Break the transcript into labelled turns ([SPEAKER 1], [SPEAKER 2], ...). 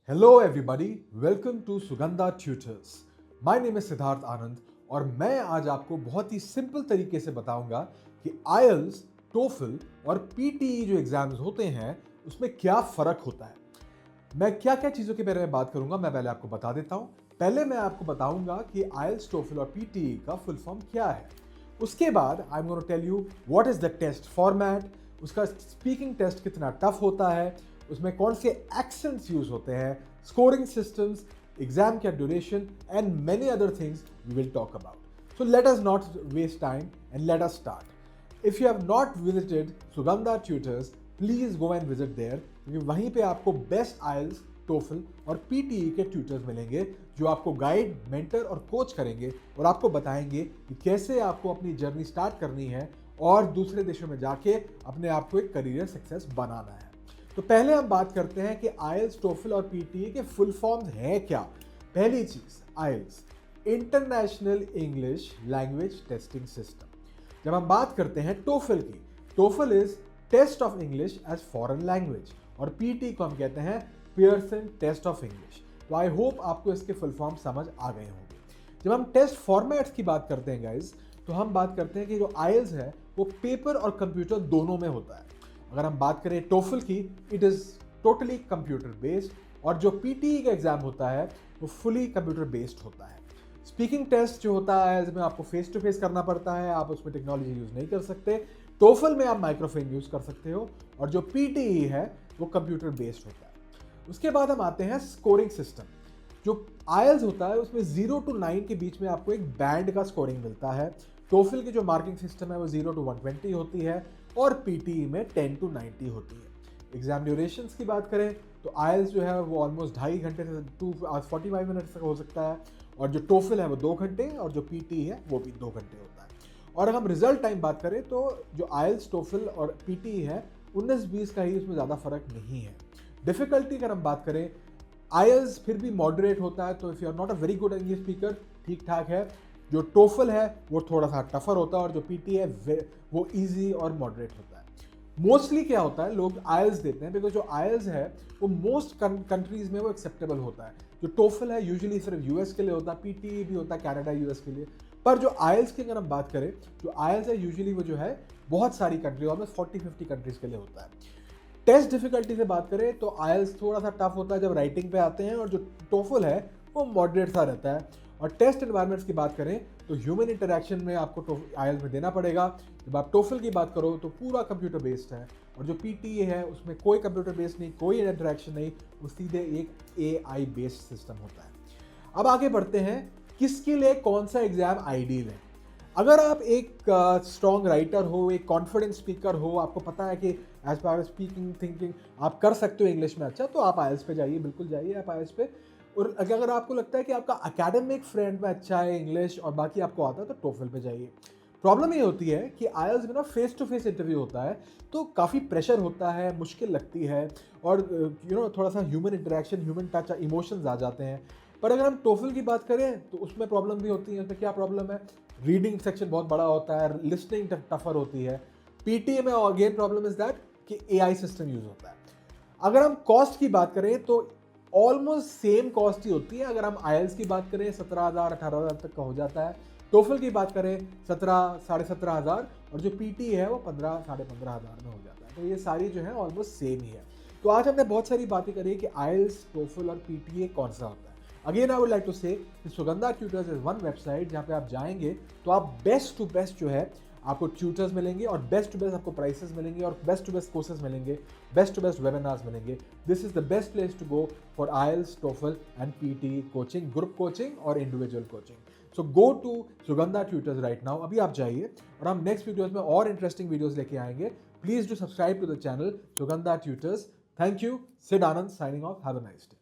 [SPEAKER 1] Hello everybody, welcome to Sugandha Tutors. My name is Siddharth Anand और मैं आज आपको बहुत ही सिंपल तरीके से बताऊंगा कि IELTS, TOEFL और PTE जो एग्जाम्स होते हैं उसमें क्या फ़र्क होता है। मैं क्या क्या चीज़ों के बारे में बात करूंगा मैं पहले आपको बता देता हूं। पहले मैं आपको बताऊंगा कि IELTS, TOEFL और PTE का फुल फॉर्म क्या है। उसके बाद I am gonna tell you what is the test format, उसका स्पीकिंग टेस्ट कितना टफ होता है, उसमें कौन से एक्सेंट्स यूज होते हैं, स्कोरिंग सिस्टम्स, एग्जाम का duration and many other things we will talk about. So let us not waste time and let us start. If you have not visited Sugandha tutors, please go and visit there, क्योंकि वहीं पे आपको best IELTS, TOEFL और PTE के tutors मिलेंगे जो आपको guide, mentor और कोच करेंगे और आपको बताएंगे कि कैसे आपको अपनी जर्नी स्टार्ट करनी है और दूसरे देशों में जाके अपने आप को एक करियर सक्सेस बनाना है। तो पहले हम बात करते हैं कि IELTS, TOEFL और PTE के फुल फॉर्म्स हैं क्या। पहली चीज, IELTS International English Language Testing System. जब हम बात करते हैं TOEFL की, TOEFL इज Test of English as Foreign Language और PTE को हम कहते हैं पियर्सन टेस्ट ऑफ इंग्लिश। तो आई होप आपको इसके फुल फॉर्म समझ आ गए होंगे। जब हम टेस्ट फॉर्मेट्स की बात करते हैं गाइज, तो हम बात करते हैं कि जो IELTS है वो पेपर और कंप्यूटर दोनों में होता है। अगर हम बात करें TOEFL की, it is totally computer based और जो PTE का एग्जाम होता है वो फुली कंप्यूटर बेस्ड होता है। स्पीकिंग टेस्ट जो होता है इसमें आपको फेस टू फेस करना पड़ता है, आप उसमें टेक्नोलॉजी यूज़ नहीं कर सकते। TOEFL में आप माइक्रोफोन यूज़ कर सकते हो और जो PTE है वो कंप्यूटर बेस्ड होता है। उसके बाद हम आते हैं स्कोरिंग सिस्टम। जो IELTS होता है उसमें 0 to 9 के बीच में आपको एक बैंड का स्कोरिंग मिलता है। TOEFL की जो मार्किंग सिस्टम है वो 0 to 120 होती है और PTE में 10 to 90 होती है। एग्जाम ड्यूरेशंस की बात करें तो IELTS जो है वो ऑलमोस्ट 2.5 घंटे से 45 मिनट तक हो सकता है और जो TOEFL है वो 2 घंटे और जो PTE है वो भी 2 घंटे होता है। और अगर हम रिजल्ट टाइम बात करें तो जो IELTS, TOEFL और PTE है 19-20 का ही उसमें ज़्यादा फर्क नहीं है। डिफिकल्टी अगर हम बात करें, IELTS फिर भी मॉडरेट होता है, तो if you are not a very good English speaker ठीक ठाक है। जो TOEFL है वो थोड़ा सा टफर होता है और जो PTE है वो इजी और मॉडरेट होता है। मोस्टली क्या होता है, लोग IELTS देते हैं बिकॉज जो IELTS है वो मोस्ट कंट्रीज में वो एक्सेप्टेबल होता है। जो TOEFL है यूजुअली सिर्फ US के लिए होता है, PTE भी होता है कनाडा, US के लिए। पर जो IELTS की अगर हम बात करें, जो IELTS है यूजुअली वो जो है बहुत सारी कंट्री, ऑलमोस्ट 40-50 कंट्रीज के लिए होता है। टेस्ट डिफिकल्टी से बात करें तो IELTS थोड़ा सा टफ होता है जब राइटिंग पे आते हैं और जो TOEFL है वो मॉडरेट सा रहता है। और टेस्ट एनवायरनमेंट्स की बात करें तो ह्यूमन इंटरेक्शन में आपको IELTS में देना पड़ेगा। जब आप TOEFL की बात करो तो पूरा कंप्यूटर बेस्ड है और जो PTE है उसमें कोई कंप्यूटर बेस्ड नहीं, कोई इंटरेक्शन नहीं, वो सीधे एक AI बेस्ड सिस्टम होता है। अब आगे बढ़ते हैं, किसके लिए कौन सा एग्जाम आइडियल है। अगर आप एक स्ट्रॉन्ग राइटर हो, एक कॉन्फिडेंट स्पीकर हो, आपको पता है कि as far as speaking thinking आप कर सकते हो इंग्लिश में अच्छा, तो आप IELTS पे जाइए, बिल्कुल जाइए आप IELTS पे। और अगर आपको लगता है कि आपका एकेडमिक फ्रेंड में अच्छा है इंग्लिश और बाकी आपको आता है, तो TOEFL पे जाइए। प्रॉब्लम ये होती है कि IELTS में ना फेस टू फेस इंटरव्यू होता है, तो काफ़ी प्रेशर होता है, मुश्किल लगती है और थोड़ा सा human interaction, human touch, emotions आ जाते हैं। पर अगर हम TOEFL की बात करें तो उसमें प्रॉब्लम भी होती है। उसमें क्या प्रॉब्लम है, रीडिंग सेक्शन बहुत बड़ा होता है, लिसनिंग टफर होती है। PTE में अगेन प्रॉब्लम इज दैट कि AI सिस्टम यूज होता है। अगर हम कॉस्ट की बात करें तो ऑलमोस्ट सेम कॉस्ट ही होती है। अगर हम IELTS की बात करें 17,000 18,000 तक का हो जाता है, TOEFL की बात करें 17 17,500 और जो PTE है वो 15 15,500 में हो जाता है। तो ये सारी जो है ऑलमोस्ट सेम ही है। तो आज हमने बहुत सारी बातें करी कि IELTS, TOEFL और PTE कौन सा होता है। Again I would like to say Sugandha tutors is one website जहाँ पे आप जाएंगे तो आप बेस्ट टू बेस्ट जो है आपको ट्यूटर्स मिलेंगे और बेस्ट टू बेस्ट आपको प्राइसेस मिलेंगे और बेस्ट टू बेस्ट कोर्सेज मिलेंगे, बेस्ट टू बेस्ट वेबिनार्स मिलेंगे। This is the best place to go for IELTS, TOEFL and PTE coaching, group coaching और individual coaching. So go to Sugandha tutors right now, अभी आप जाइए और हम next videos में और इंटरेस्टिंग वीडियोज लेके आएंगे। Please do subscribe to the channel Sugandha tutors. Thank you, Sid Anand signing off, have a nice day.